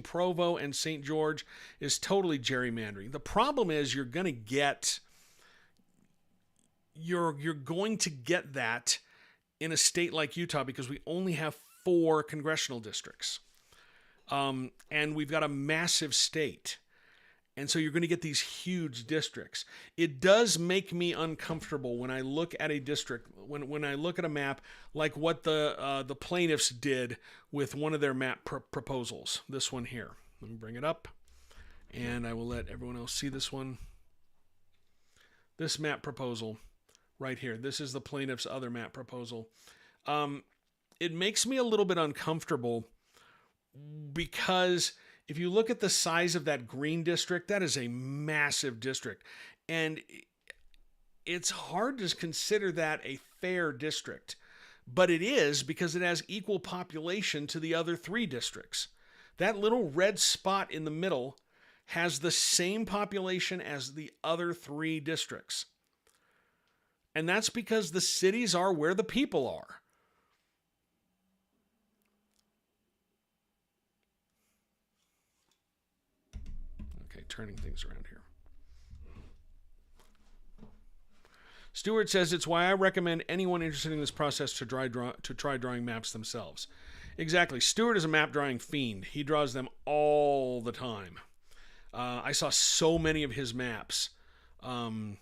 Provo and St. George is totally gerrymandering. The problem is you're going to get that in a state like Utah because we only have 4 congressional districts. And we've got a massive state. And so you're going to get these huge districts. It does make me uncomfortable when I look at a district, when I look at a map, like what the plaintiffs did with one of their map proposals. This one here. Let me bring it up, and I will let everyone else see this one. This map proposal right here. This is the plaintiff's other map proposal. It makes me a little bit uncomfortable because if you look at the size of that green district, that is a massive district. And it's hard to consider that a fair district. But it is because it has equal population to the other 3 districts. That little red spot in the middle has the same population as the other 3 districts. And that's because the cities are where the people are. Turning things around here. Stewart says it's why I recommend anyone interested in this process to try drawing maps themselves. Exactly. Stewart is a map drawing fiend. He draws them all the time. I saw so many of his maps on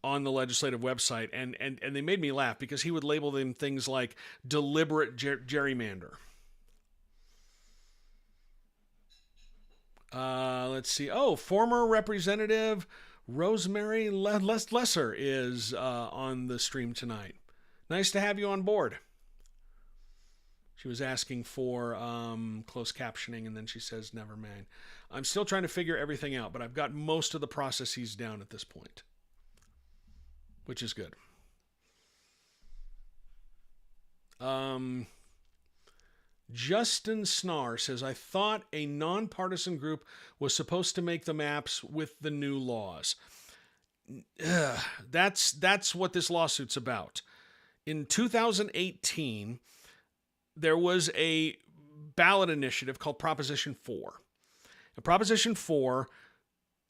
the legislative website, and they made me laugh because he would label them things like deliberate gerrymander. Let's see. Oh, former Representative Rosemary Lesser is on the stream tonight. Nice to have you on board. She was asking for closed captioning, and then she says, never mind. I'm still trying to figure everything out, but I've got most of the processes down at this point, which is good. Justin Snar says, I thought a nonpartisan group was supposed to make the maps with the new laws. That's what this lawsuit's about. In 2018, there was a ballot initiative called Proposition 4. And Proposition 4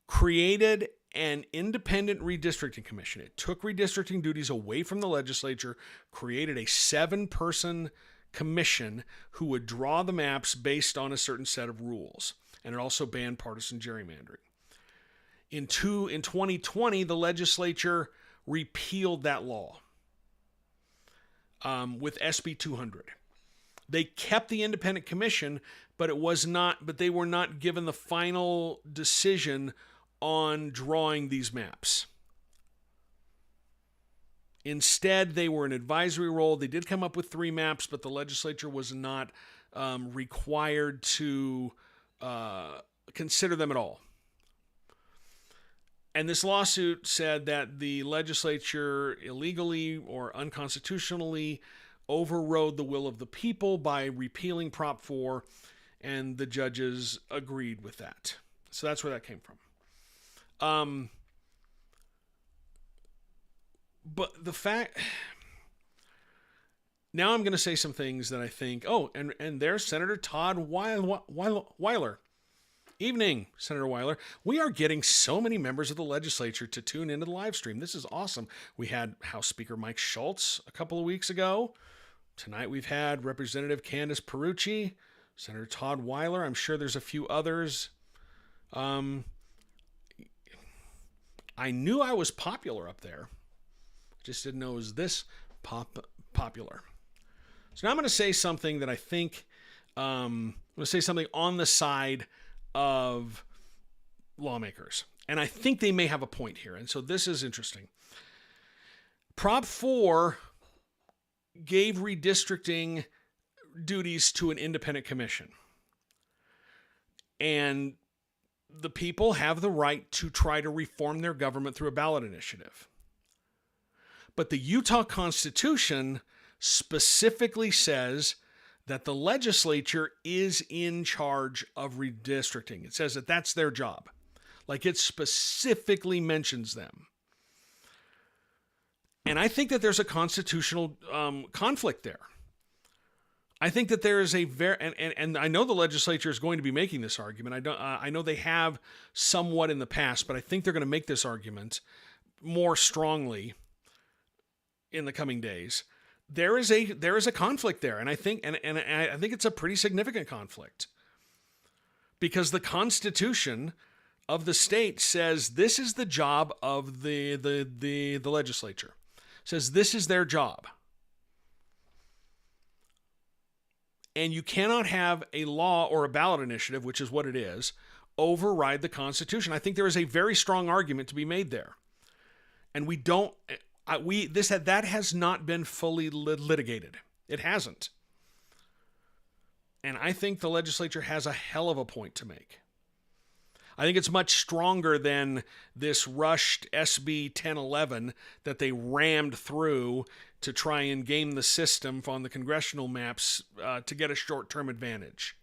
created an independent redistricting commission. It took redistricting duties away from the legislature, created a 7-person commission who would draw the maps based on a certain set of rules. And it also banned partisan gerrymandering. In 2020, the legislature repealed that law with SB 200. They kept the independent commission, but they were not given the final decision on drawing these maps. Instead, they were an advisory role. They did come up with 3 maps, but the legislature was not required to consider them at all. And this lawsuit said that the legislature illegally or unconstitutionally overrode the will of the people by repealing Prop 4, and the judges agreed with that. So that's where that came from. But the fact... Now I'm going to say some things that I think... Oh, and there's Senator Todd Weiler. Evening, Senator Weiler. We are getting so many members of the legislature to tune into the live stream. This is awesome. We had House Speaker Mike Schultz a couple of weeks ago. Tonight we've had Representative Candace Perucci, Senator Todd Weiler. I'm sure there's a few others. I knew I was popular up there. Just didn't know it was this popular. So now I'm going to say something that I think, I'm going to say something on the side of lawmakers. And I think they may have a point here. And so this is interesting. Prop 4 gave redistricting duties to an independent commission. And the people have the right to try to reform their government through a ballot initiative. But the Utah Constitution specifically says that the legislature is in charge of redistricting. It says that that's their job. Like, it specifically mentions them. And I think that there's a constitutional conflict there. I think that there is a and I know the legislature is going to be making this argument. I know they have somewhat in the past, but I think they're going to make this argument more strongly in the coming days. There is a conflict there, and I think I think it's a pretty significant conflict, because the Constitution of the state says this is the job of the legislature. It says this is their job. And you cannot have a law or a ballot initiative, which is what it is, override the Constitution. I think there is a very strong argument to be made there. And that has not been fully litigated. It hasn't. And I think the legislature has a hell of a point to make. I think it's much stronger than this rushed SB 1011 that they rammed through to try and game the system on the congressional maps to get a short-term advantage.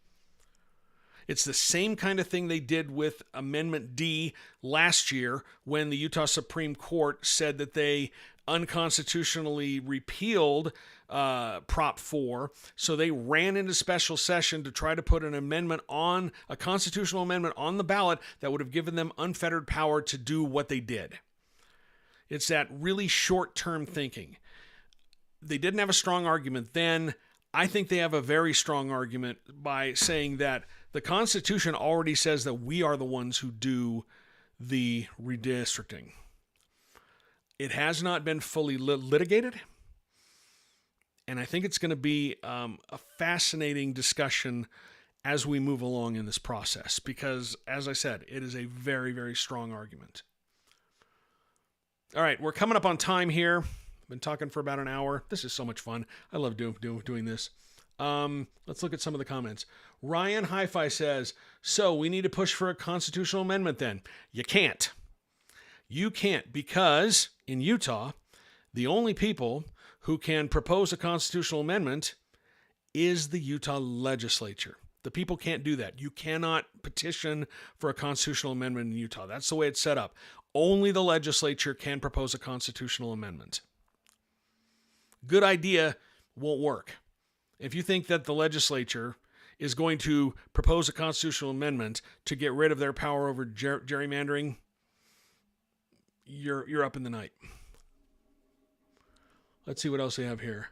It's the same kind of thing they did with Amendment D last year when the Utah Supreme Court said that they unconstitutionally repealed Prop 4, so they ran into special session to try to put a constitutional amendment on the ballot that would have given them unfettered power to do what they did. It's that really short-term thinking. They didn't have a strong argument then. I think they have a very strong argument by saying that the Constitution already says that we are the ones who do the redistricting. It has not been fully litigated, and I think it's going to be a fascinating discussion as we move along in this process, because, as I said, it is a very, very strong argument. All right, we're coming up on time here. I've been talking for about an hour. This is so much fun. I love doing this. Let's look at some of the comments. Ryan Hi-Fi says, so we need to push for a constitutional amendment then. You can't. You can't, because in Utah, the only people who can propose a constitutional amendment is the Utah legislature. The people can't do that. You cannot petition for a constitutional amendment in Utah. That's the way it's set up. Only the legislature can propose a constitutional amendment. Good idea, won't work. If you think that the legislature is going to propose a constitutional amendment to get rid of their power over gerrymandering, you're up in the night. Let's see what else they have here.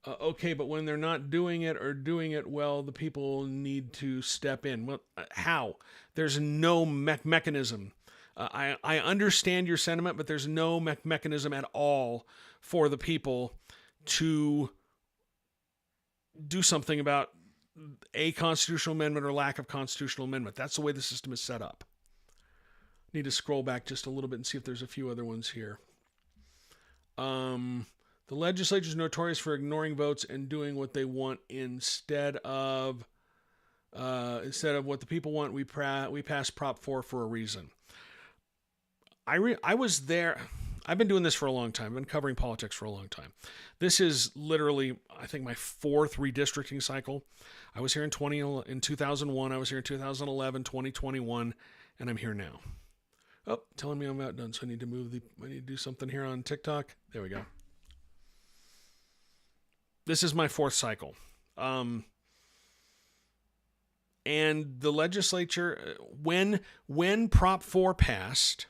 Okay, but when they're not doing it or doing it well, the people need to step in. Well, how? There's no mechanism. I understand your sentiment, but there's no mechanism at all for the people to do something about a constitutional amendment or lack of constitutional amendment. That's the way the system is set up. Need to scroll back just a little bit and see if there's a few other ones here. The legislature is notorious for ignoring votes and doing what they want instead of what the people want. We passed Prop 4 for a reason. I was there. I've been doing this for a long time. I've been covering politics for a long time. This is literally, I think, my fourth redistricting cycle. I was here in 2001. I was here in 2011, 2021, and I'm here now. Oh, telling me I'm outdone, so I need to do something here on TikTok. There we go. This is my fourth cycle. And the legislature, when Prop 4 passed,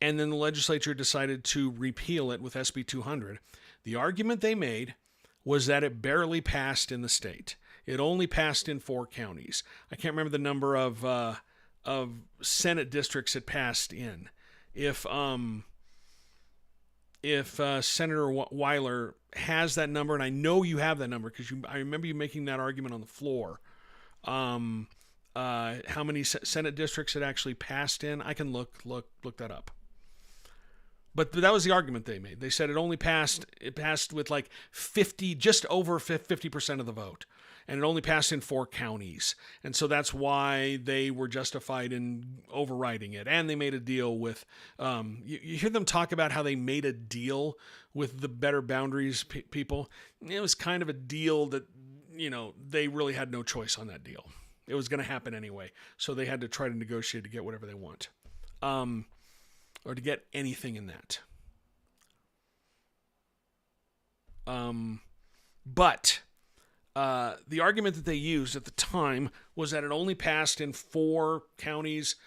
and then the legislature decided to repeal it with SB 200, the argument they made was that it barely passed in the state. It only passed in 4 counties. I can't remember the number of Senate districts it passed in. If Senator Weiler has that number, and I know you have that number because I remember you making that argument on the floor. How many Senate districts it actually passed in? I can look that up. But that was the argument they made. They said it passed with like 50, just over 50% of the vote. And it only passed in 4 counties. And so that's why they were justified in overriding it. And they made a deal with, you hear them talk about how they made a deal with the Better Boundaries people. It was kind of a deal that, they really had no choice on that deal. It was going to happen anyway. So they had to try to negotiate to get whatever they want. Or to get anything in that. But the argument that they used at the time was that it only passed in 4 counties,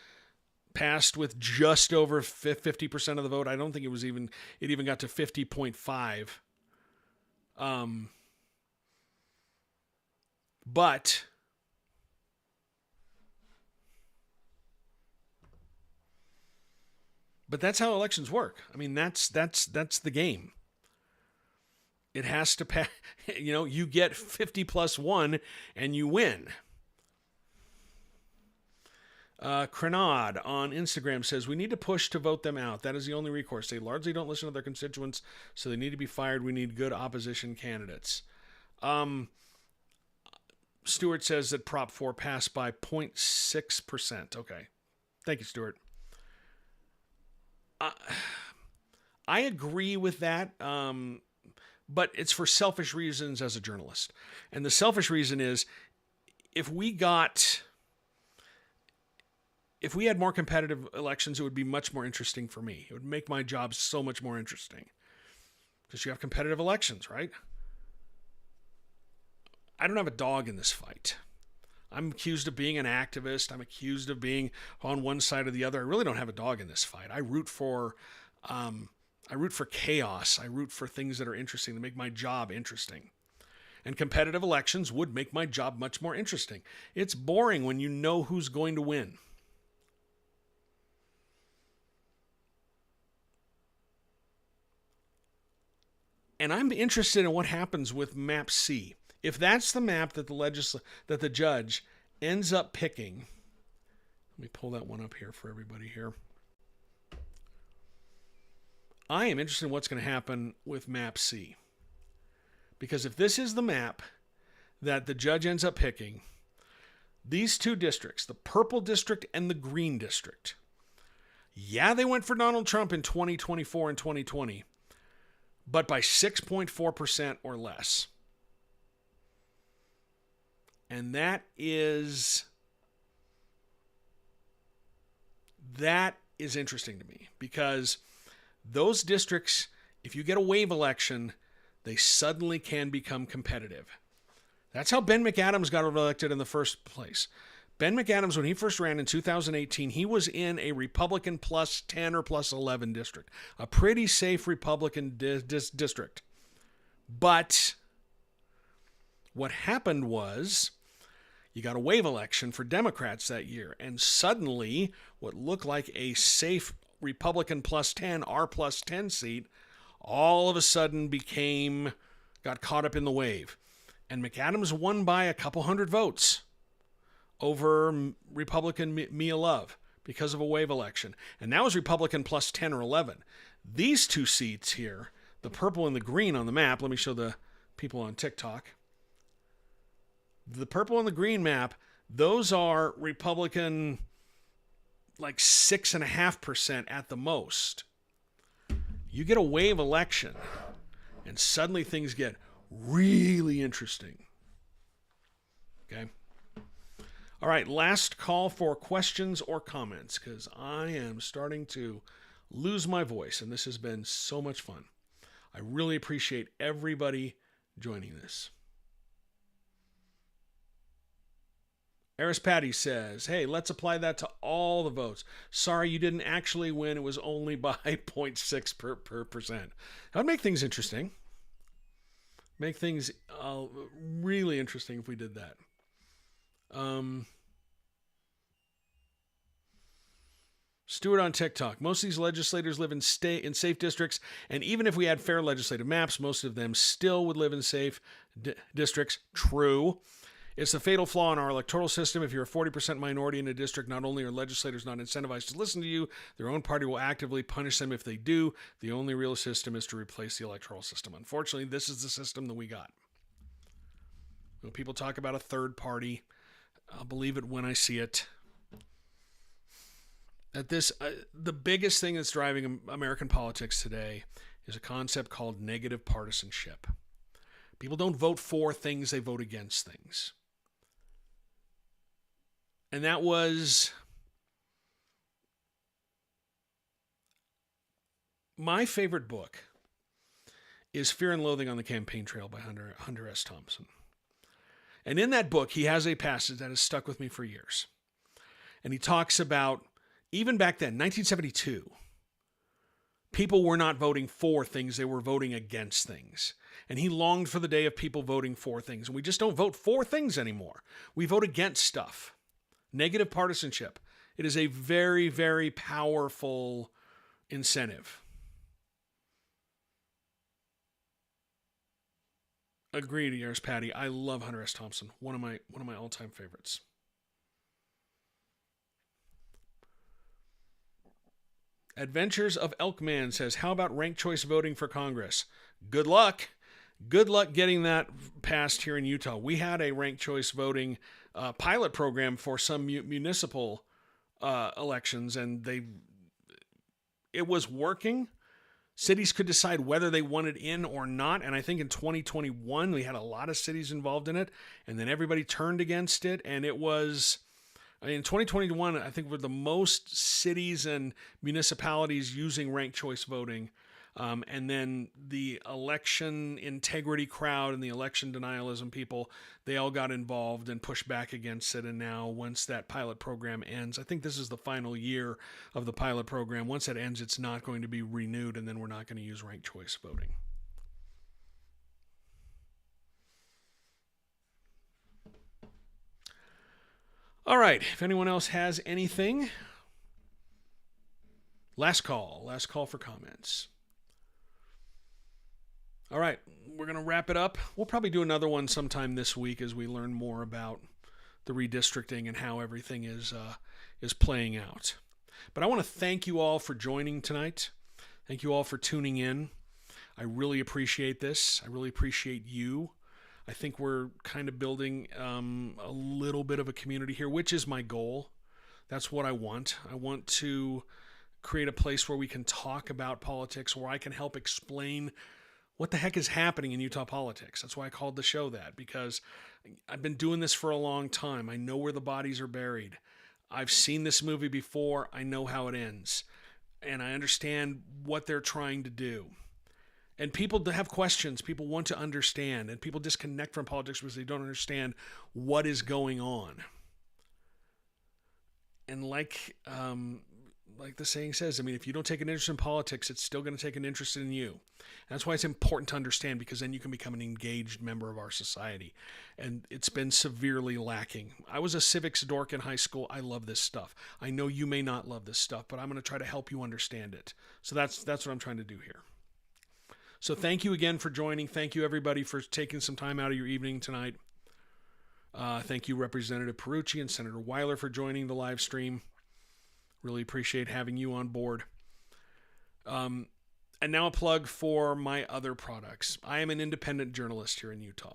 passed with just over 50% of the vote. I don't think it even got to 50.5. But that's how elections work. I mean, that's the game. It has to pass, you get 50 plus 1 and you win. Crenard on Instagram says, we need to push to vote them out. That is the only recourse. They largely don't listen to their constituents, so they need to be fired. We need good opposition candidates. Stuart says that Prop 4 passed by 0.6%. Okay. Thank you, Stuart. I agree with that, but it's for selfish reasons as a journalist. And the selfish reason is if we had more competitive elections, it would be much more interesting for me. It would make my job so much more interesting because you have competitive elections, right? I don't have a dog in this fight. I'm accused of being an activist. I'm accused of being on one side or the other. I really don't have a dog in this fight. I root for chaos. I root for things that are interesting, that make my job interesting. And competitive elections would make my job much more interesting. It's boring when you know who's going to win. And I'm interested in what happens with Map C. If that's the map that the judge ends up picking, let me pull that one up here for everybody here. I am interested in what's going to happen with Map C. Because if this is the map that the judge ends up picking, these 2 districts, the purple district and the green district, yeah, they went for Donald Trump in 2024 and 2020, but by 6.4% or less. And that is interesting to me because those districts, if you get a wave election, they suddenly can become competitive. That's how Ben McAdams got elected in the first place. Ben McAdams, when he first ran in 2018, he was in a Republican plus 10 or plus 11 district, a pretty safe Republican district. But what happened was you got a wave election for Democrats that year, and suddenly what looked like a safe Republican plus 10, R plus 10 seat, all of a sudden got caught up in the wave. And McAdams won by a couple hundred votes over Republican Mia Love because of a wave election. And that was Republican plus 10 or 11. These two seats here, the purple and the green on the map, let me show the people on TikTok. The purple and the green map, those are Republican like 6.5% at the most. You get a wave election, and suddenly things get really interesting. Okay? All right, last call for questions or comments, because I am starting to lose my voice, and this has been so much fun. I really appreciate everybody joining this. Eris Patty says, hey, let's apply that to all the votes. Sorry you didn't actually win. It was only by 0.6 per percent. That would make things interesting. Make things really interesting if we did that. Stuart on TikTok. Most of these legislators live in safe districts, and even if we had fair legislative maps, most of them still would live in safe districts. True. It's the fatal flaw in our electoral system. If you're a 40% minority in a district, not only are legislators not incentivized to listen to you, their own party will actively punish them if they do. The only real system is to replace the electoral system. Unfortunately, this is the system that we got. When people talk about a third party, I'll believe it when I see it. The biggest thing that's driving American politics today is a concept called negative partisanship. People don't vote for things, they vote against things. And that was my favorite book is Fear and Loathing on the Campaign Trail by Hunter S. Thompson. And in that book, he has a passage that has stuck with me for years. And he talks about, even back then, 1972, people were not voting for things, they were voting against things. And he longed for the day of people voting for things. And we just don't vote for things anymore. We vote against stuff. Negative partisanship. It is a very, very powerful incentive. Agreed, Eris Patty. I love Hunter S. Thompson. One of my all-time favorites. Adventures of Elkman says, how about ranked choice voting for Congress? Good luck. Good luck getting that passed here in Utah. We had a ranked choice voting pilot program for some municipal elections, and it was working. Cities could decide whether they wanted in or not, and I think in 2021 we had a lot of cities involved in it, and then everybody turned against it, and it was... in 2021, I think we're the most cities and municipalities using ranked choice voting. And then the election integrity crowd and the election denialism people, they all got involved and pushed back against it. And now once that pilot program ends, I think this is the final year of the pilot program. Once that ends, it's not going to be renewed, and then we're not going to use ranked choice voting. All right, if anyone else has anything, last call for comments. All right, we're going to wrap it up. We'll probably do another one sometime this week as we learn more about the redistricting and how everything is playing out. But I want to thank you all for joining tonight. Thank you all for tuning in. I really appreciate this. I really appreciate you. I think we're kind of building a little bit of a community here, which is my goal. That's what I want. I want to create a place where we can talk about politics, where I can help explain what the heck is happening in Utah politics. That's why I called the show that, because I've been doing this for a long time. I know where the bodies are buried. I've seen this movie before. I know how it ends. And I understand what they're trying to do. And people have questions. People want to understand, and people disconnect from politics because they don't understand what is going on. And like the saying says, I mean, if you don't take an interest in politics, it's still going to take an interest in you. And that's why it's important to understand, because then you can become an engaged member of our society. And it's been severely lacking. I was a civics dork in high school. I love this stuff. I know you may not love this stuff, but I'm going to try to help you understand it. So that's what I'm trying to do here. So thank you again for joining. Thank you, everybody, for taking some time out of your evening tonight. Thank you, Representative Perucci and Senator Weiler, for joining the live stream. Really appreciate having you on board. And now a plug for my other products. I am an independent journalist here in Utah.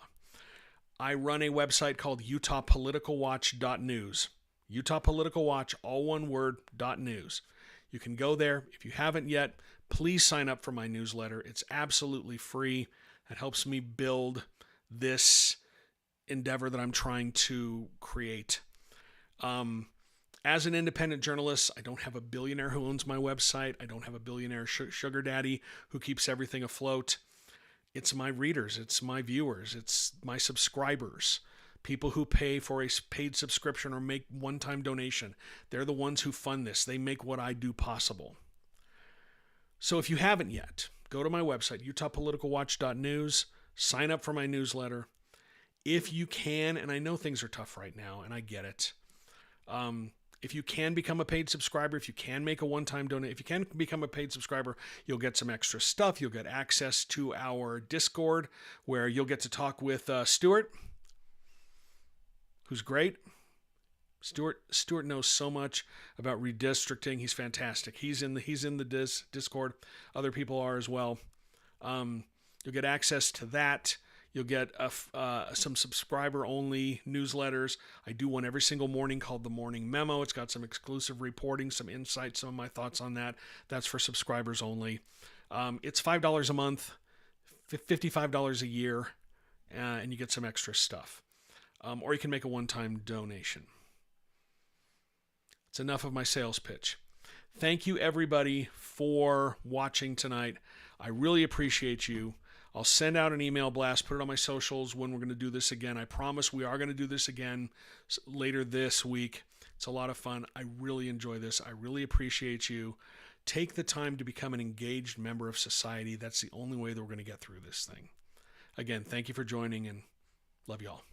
I run a website called UtahPoliticalWatch.news. Utah Political Watch, all one word, .news. You can go there. If you haven't yet, please sign up for my newsletter. It's absolutely free. It helps me build this endeavor that I'm trying to create. As an independent journalist, I don't have a billionaire who owns my website. I don't have a billionaire sugar daddy who keeps everything afloat. It's my readers. It's my viewers. It's my subscribers. People who pay for a paid subscription or make one-time donation. They're the ones who fund this. They make what I do possible. So if you haven't yet, go to my website, UtahPoliticalWatch.news, sign up for my newsletter. If you can, and I know things are tough right now, and I get it. If you can become a paid subscriber, if you can make a one-time donation, if you can become a paid subscriber, you'll get some extra stuff. You'll get access to our Discord, where you'll get to talk with Stuart, who's great. Stuart knows so much about redistricting. He's fantastic. He's in the Discord. Other people are as well. You'll get access to that. You'll get some subscriber-only newsletters. I do one every single morning called The Morning Memo. It's got some exclusive reporting, some insights, some of my thoughts on that. That's for subscribers only. It's $5 a month, $55 a year, and you get some extra stuff. Or you can make a one-time donation. It's enough of my sales pitch. Thank you, everybody, for watching tonight. I really appreciate you. I'll send out an email blast, put it on my socials when we're going to do this again. I promise we are going to do this again later this week. It's a lot of fun. I really enjoy this. I really appreciate you. Take the time to become an engaged member of society. That's the only way that we're going to get through this thing. Again, thank you for joining, and love you all.